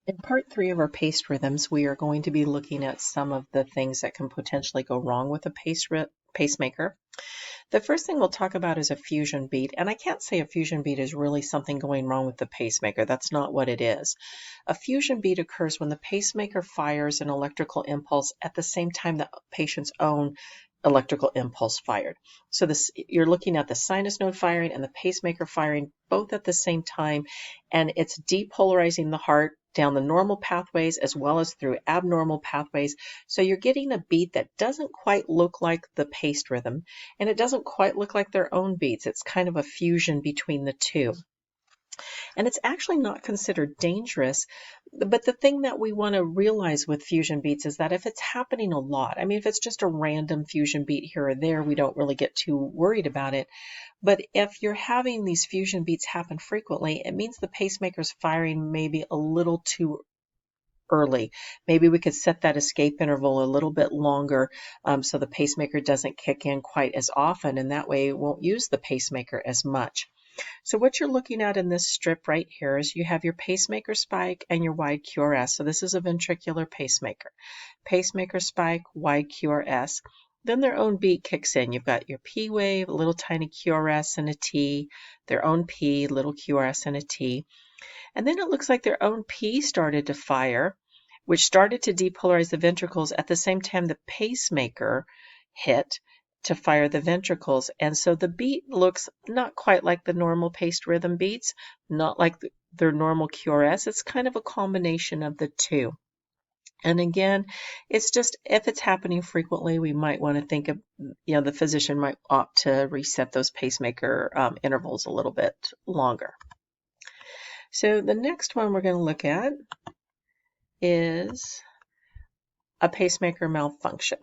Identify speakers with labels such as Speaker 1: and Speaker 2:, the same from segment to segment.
Speaker 1: In part 3 of our paced rhythms, we are going to be looking at some of the things that can potentially go wrong with a pacemaker. The first thing we'll talk about is a fusion beat, and I can't say a fusion beat is really something going wrong with the pacemaker. That's not what it is. A fusion beat occurs when the pacemaker fires an electrical impulse at the same time the patient's own electrical impulse fired. So you're looking at the sinus node firing and the pacemaker firing both at the same time, and it's depolarizing the heart down the normal pathways as well as through abnormal pathways. So you're getting a beat that doesn't quite look like the paced rhythm, and it doesn't quite look like their own beats. It's kind of a fusion between the two. And it's actually not considered dangerous. But the thing that we want to realize with fusion beats is that if it's happening a lot, I mean, if it's just a random fusion beat here or there, we don't really get too worried about it. But if you're having these fusion beats happen frequently, it means the pacemaker's firing maybe a little too early. Maybe we could set that escape interval a little bit longer so the pacemaker doesn't kick in quite as often, and that way it won't use the pacemaker as much. So what you're looking at in this strip right here is you have your pacemaker spike and your wide QRS. So this is a ventricular pacemaker. Pacemaker spike, wide QRS. Then their own beat kicks in. You've got your P wave, a little tiny QRS and a T, their own P, little QRS and a T. And then it looks like their own P started to fire, which started to depolarize the ventricles at the same time the pacemaker hit to fire the ventricles. And so the beat looks not quite like the normal paced rhythm beats, not like their normal QRS. It's kind of a combination of the two. And again, it's just if it's happening frequently, we might want to think of, the physician might opt to reset those pacemaker intervals a little bit longer. So the next one we're going to look at is a pacemaker malfunction.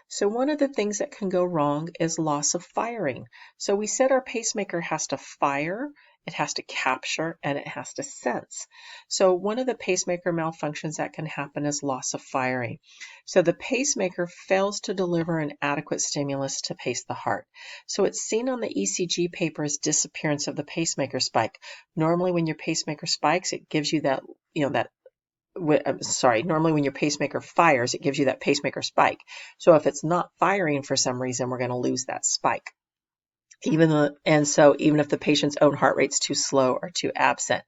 Speaker 1: So one of the things that can go wrong is loss of firing. So we said our pacemaker has to fire, it has to capture, and it has to sense. So one of the pacemaker malfunctions that can happen is loss of firing. So the pacemaker fails to deliver an adequate stimulus to pace the heart. So it's seen on the ECG paper as disappearance of the pacemaker spike. Normally when your pacemaker spikes, it gives you that, normally when your pacemaker fires, it gives you that pacemaker spike. So if it's not firing for some reason, we're going to lose that spike. Even if the patient's own heart rate's too slow or too absent.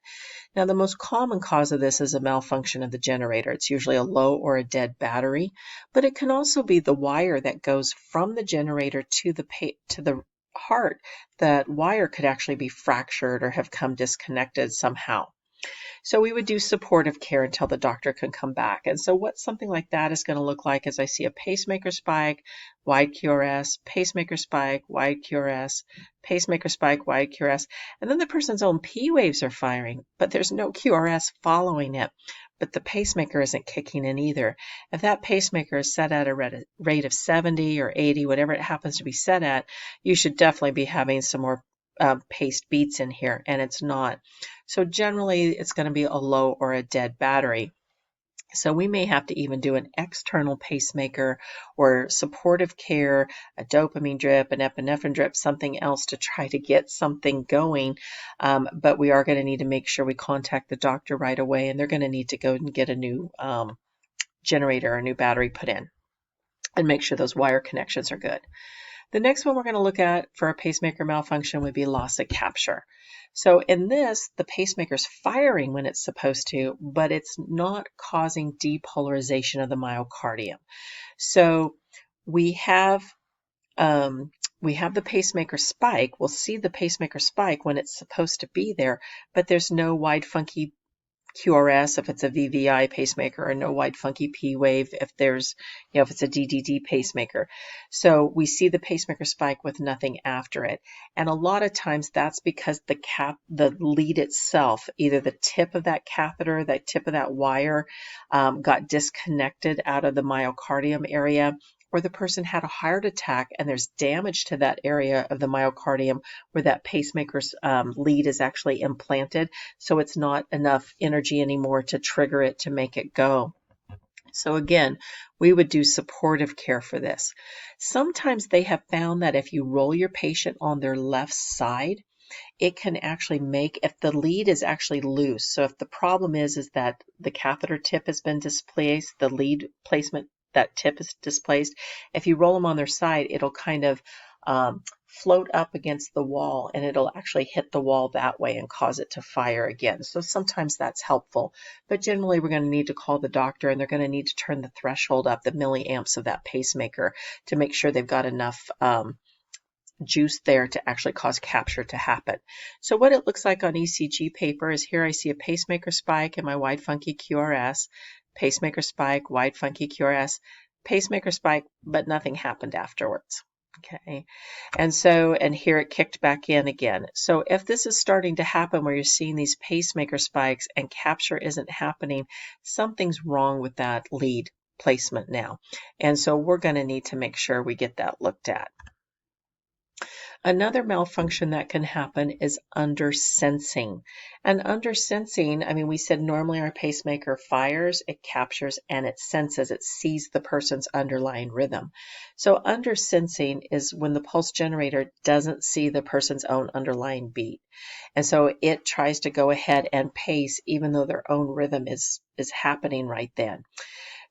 Speaker 1: Now, the most common cause of this is a malfunction of the generator. It's usually a low or a dead battery, but it can also be the wire that goes from the generator to the heart. That wire could actually be fractured or have come disconnected somehow. So we would do supportive care until the doctor can come back. And so what something like that is going to look like is I see a pacemaker spike, wide QRS, pacemaker spike, wide QRS, pacemaker spike, wide QRS, and then the person's own P waves are firing, but there's no QRS following it. But the pacemaker isn't kicking in either. If that pacemaker is set at a rate of 70 or 80, whatever it happens to be set at, you should definitely be having some more paced beats in here, and it's not. So generally it's going to be a low or a dead battery. So we may have to even do an external pacemaker or supportive care, a dopamine drip, an epinephrine drip, something else to try to get something going. But we are going to need to make sure we contact the doctor right away, and they're going to need to go and get a new generator or a new battery put in and make sure those wire connections are good. The next one we're going to look at for a pacemaker malfunction would be loss of capture. So in this, the pacemaker's firing when it's supposed to, but it's not causing depolarization of the myocardium. So we have the pacemaker spike. We'll see the pacemaker spike when it's supposed to be there, but there's no wide funky QRS if it's a VVI pacemaker, or no wide funky P wave if it's a DDD pacemaker. So we see the pacemaker spike with nothing after it. And a lot of times that's because the lead itself, either the tip of that catheter, that tip of that wire got disconnected out of the myocardium area, or the person had a heart attack and there's damage to that area of the myocardium where that pacemaker's lead is actually implanted. So it's not enough energy anymore to trigger it to make it go. So again, we would do supportive care for this. Sometimes they have found that if you roll your patient on their left side, it can actually make, if the lead is actually loose, so if the problem is that the catheter tip has been displaced, the lead placement, that tip is displaced, if you roll them on their side, it'll kind of float up against the wall, and it'll actually hit the wall that way and cause it to fire again. So sometimes that's helpful, but generally we're going to need to call the doctor, and they're going to need to turn the threshold up, the milliamps of that pacemaker, to make sure they've got enough juice there to actually cause capture to happen. So what it looks like on ECG paper is, here I see a pacemaker spike in my wide funky QRS, pacemaker spike, wide funky QRS, pacemaker spike, but nothing happened afterwards. Okay, and here it kicked back in again. So if this is starting to happen where you're seeing these pacemaker spikes and capture isn't happening, something's wrong with that lead placement now. And so we're going to need to make sure we get that looked at. Another malfunction that can happen is undersensing. And undersensing, I mean, we said normally our pacemaker fires, it captures, and it senses, it sees the person's underlying rhythm. So undersensing is when the pulse generator doesn't see the person's own underlying beat. And so it tries to go ahead and pace even though their own rhythm is happening right then.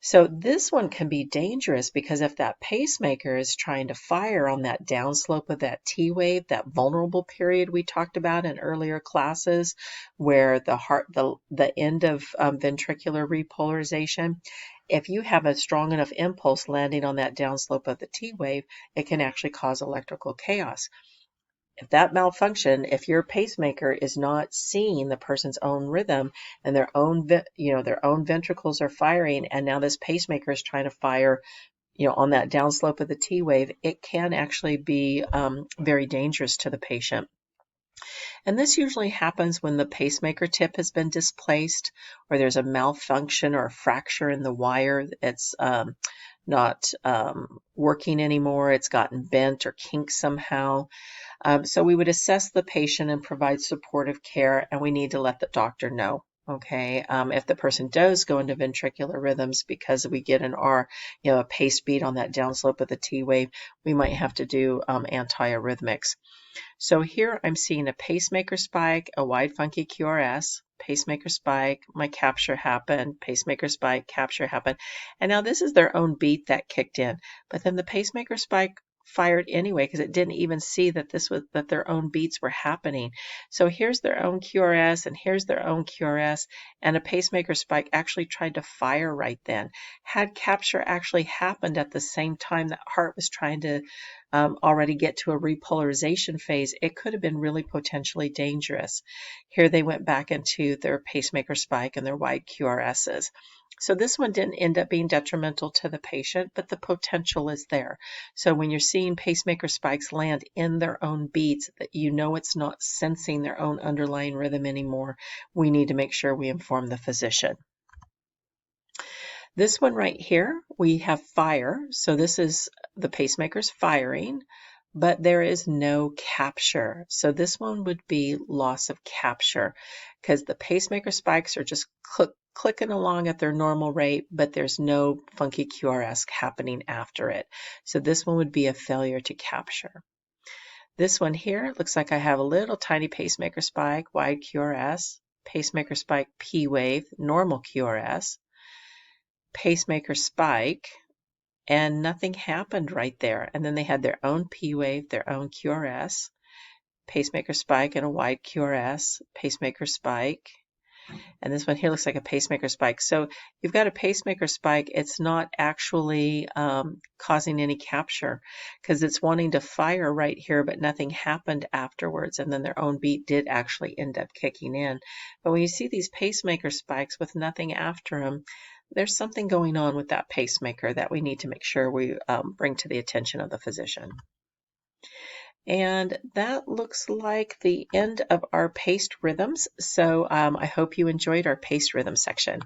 Speaker 1: So this one can be dangerous, because if that pacemaker is trying to fire on that downslope of that T wave, that vulnerable period we talked about in earlier classes, where the heart, the end of ventricular repolarization, if you have a strong enough impulse landing on that downslope of the T wave, it can actually cause electrical chaos. If that malfunction, if your pacemaker is not seeing the person's own rhythm, and their own ventricles are firing, and now this pacemaker is trying to fire on that downslope of the T wave, it can actually be very dangerous to the patient. And this usually happens when the pacemaker tip has been displaced, or there's a malfunction or a fracture in the wire. It's not working anymore. It's gotten bent or kinked somehow. So we would assess the patient and provide supportive care, and we need to let the doctor know. Okay, if the person does go into ventricular rhythms because we get a pace beat on that downslope of the T wave, we might have to do antiarrhythmics. So here I'm seeing a pacemaker spike, a wide funky QRS, pacemaker spike, my capture happened, pacemaker spike, capture happened, and now this is their own beat that kicked in. But then the pacemaker spike fired anyway, because it didn't even see that their own beats were happening. So here's their own QRS, and here's their own QRS, and a pacemaker spike actually tried to fire right then. Had capture actually happened at the same time that heart was trying to already get to a repolarization phase, it could have been really potentially dangerous. Here they went back into their pacemaker spike and their wide QRSs. So this one didn't end up being detrimental to the patient, but the potential is there. So when you're seeing pacemaker spikes land in their own beats, that it's not sensing their own underlying rhythm anymore, we need to make sure we inform the physician. This one right here, we have fire. So this is the pacemaker's firing, but there is no capture. So this one would be loss of capture, because the pacemaker spikes are just clicking along at their normal rate, but there's no funky QRS happening after it. So this one would be a failure to capture. This one here looks like I have a little tiny pacemaker spike, wide QRS, pacemaker spike P wave, normal QRS, pacemaker spike, and nothing happened right there. And then they had their own P wave, their own QRS, pacemaker spike and a wide QRS, pacemaker spike. And this one here looks like a pacemaker spike. So you've got a pacemaker spike. It's not actually causing any capture, because it's wanting to fire right here, but nothing happened afterwards. And then their own beat did actually end up kicking in. But when you see these pacemaker spikes with nothing after them, there's something going on with that pacemaker that we need to make sure we bring to the attention of the physician. And that looks like the end of our paced rhythms. So I hope you enjoyed our paced rhythm section.